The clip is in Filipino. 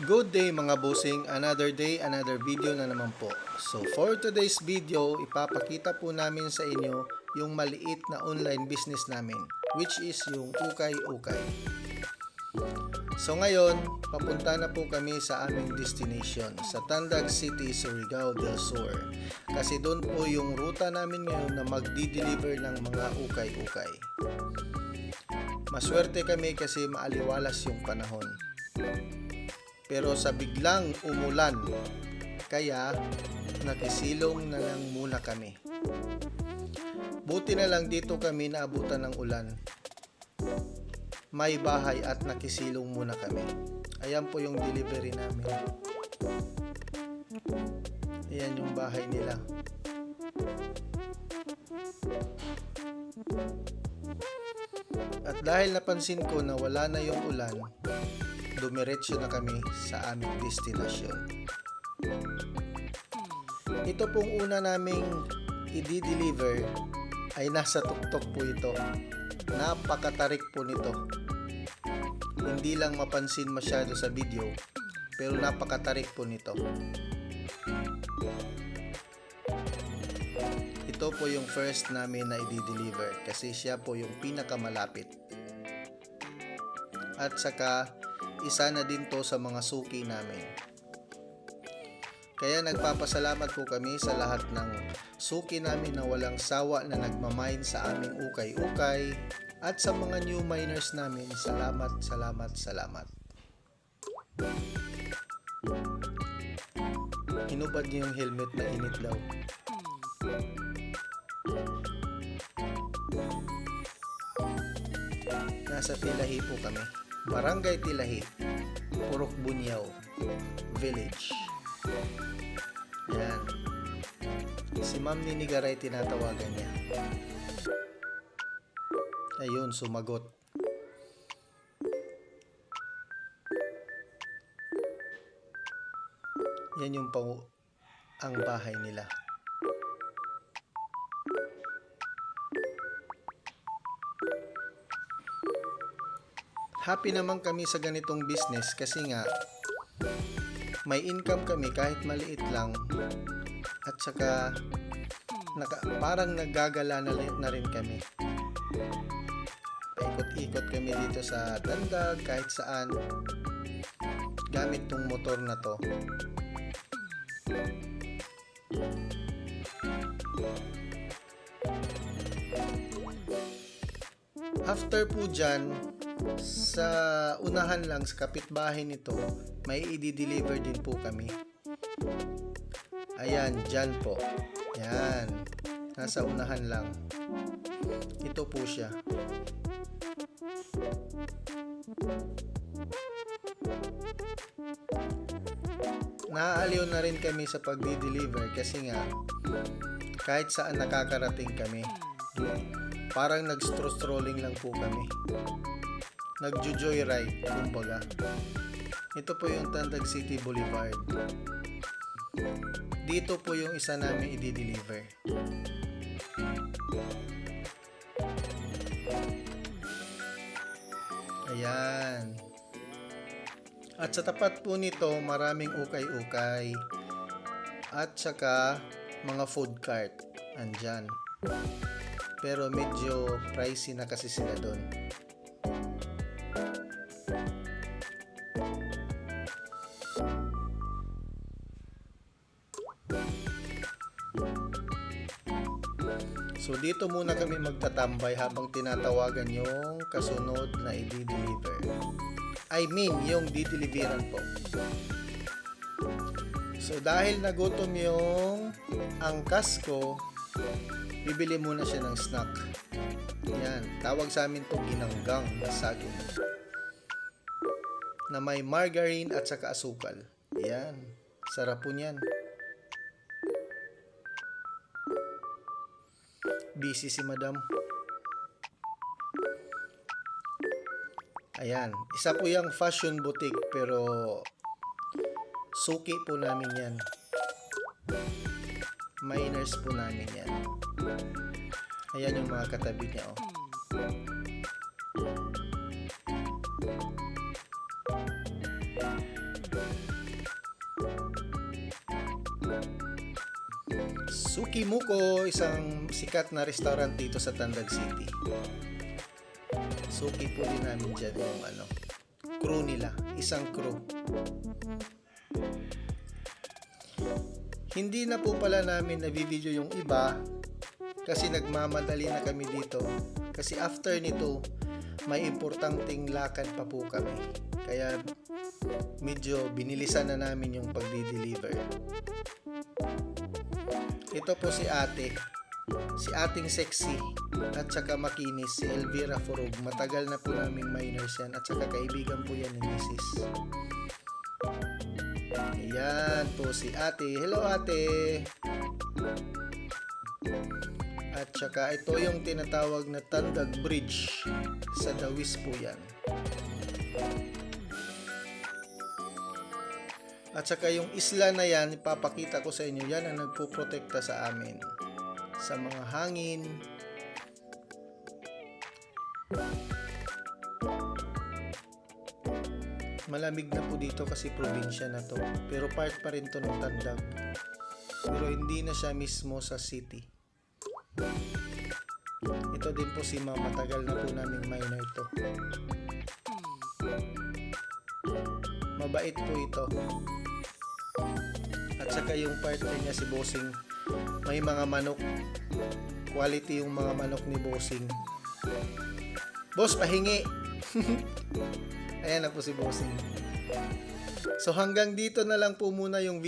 Good day mga bossing, another day, another video na naman po. So for today's video, ipapakita po namin sa inyo yung maliit na online business namin, which is yung ukay-ukay. So ngayon, papunta na po kami sa aming destination, sa Tandag City, Surigao del Sur. Kasi doon po yung ruta namin ngayon na magdi-deliver ng mga ukay-ukay. Maswerte kami kasi maaliwalas yung panahon. Pero sa biglang umulan, kaya nakisilong na lang muna kami. Buti na lang dito kami naabutan ng ulan. May bahay at nakisilong muna kami. Ayan po yung delivery namin. Ayan yung bahay nila. At dahil napansin ko na wala na yung ulan, dumiretso na kami sa aming destinasyon. Ito pong una naming i-deliver ay nasa tuktok po ito. Napakatarik po nito. Hindi lang mapansin masyado sa video, pero napakatarik po nito. Ito po yung first namin na i-deliver kasi siya po yung pinakamalapit. At saka isa na din to sa mga suki namin. Kaya nagpapasalamat po kami sa lahat ng suki namin na walang sawa na nagmamine sa aming ukay-ukay, at sa mga new miners namin, salamat, salamat, salamat. Hinubad niyo yung helmet na init daw. Nasa Tilahi po kami. Barangay Tilahi, Purok Bunyaw Village. Yan. Si Ma'am Ninigaray tinatawagan niya. Ayun, sumagot. Yan yung ang bahay nila. Happy naman kami sa ganitong business kasi nga may income kami kahit maliit lang, at saka parang naggagala na rin kami. Paikot-ikot kami dito sa Tandag kahit saan gamit tong motor na to. After po dyan, sa unahan lang sa kapitbahay nito, may i-deliver din po kami. Ayan, dyan po. Yan. Nasa unahan lang. Ito po siya. Naaaliw na rin kami sa pagdi-deliver kasi nga kahit saan nakakarating kami. Parang nag-strolling lang po kami. Nagjo-joyride, kumbaga. Ito po yung Tandag City Boulevard. Dito po yung isa namin i-deliver. Ayan. At sa tapat po nito, maraming ukay-ukay. At saka mga food cart. Andyan. Pero medyo pricey na kasi sila doon. So dito muna kami magtatambay habang tinatawagan yung kasunod na i-deliver. I mean, yung dideliveran po. So dahil nagutom yung angkas ko, bibili muna siya ng snack. Yan, tawag sa amin to ginanggang na saging, na may margarine at saka asukal. Yan, sarap po niyan. Busy si madam. Ayan, isa po yung fashion boutique pero suki po namin yan. Miners po namin yan. Ayan yung mga katabi niya, oh. Suki Muko, isang sikat na restaurant dito sa Tandag City. Suki po din namin dyan yung crew nila, isang crew. Hindi na po pala namin na-video yung iba kasi nagmamadali na kami dito. Kasi after nito, may importanteng lakad pa po kami. Kaya medyo binilisan na namin yung pagdi-deliver. Ito po si ate. Si ating sexy at saka makinis, si Elvira Furog. Matagal na po naming minors yan at saka kaibigan po yan ni Mrs. Ayan po si ate. Hello ate! At saka ito yung tinatawag na Tandag Bridge. Sa Dawis po yan. At saka yung isla na yan, ipapakita ko sa inyo, yan ang nagpoprotekta sa amin. Sa mga hangin. Malamig na po dito kasi probinsya na to. Pero part pa rin to ng Tandag. Pero hindi na siya mismo sa city. Ito din po si Mama, matagal na po naming minor ito. Mabait po ito. At saka yung partner niya si Bossing, may mga manok. Quality yung mga manok ni Bossing. Boss, pahingi! Ayan na po si Bossing. So hanggang dito na lang po muna yung video.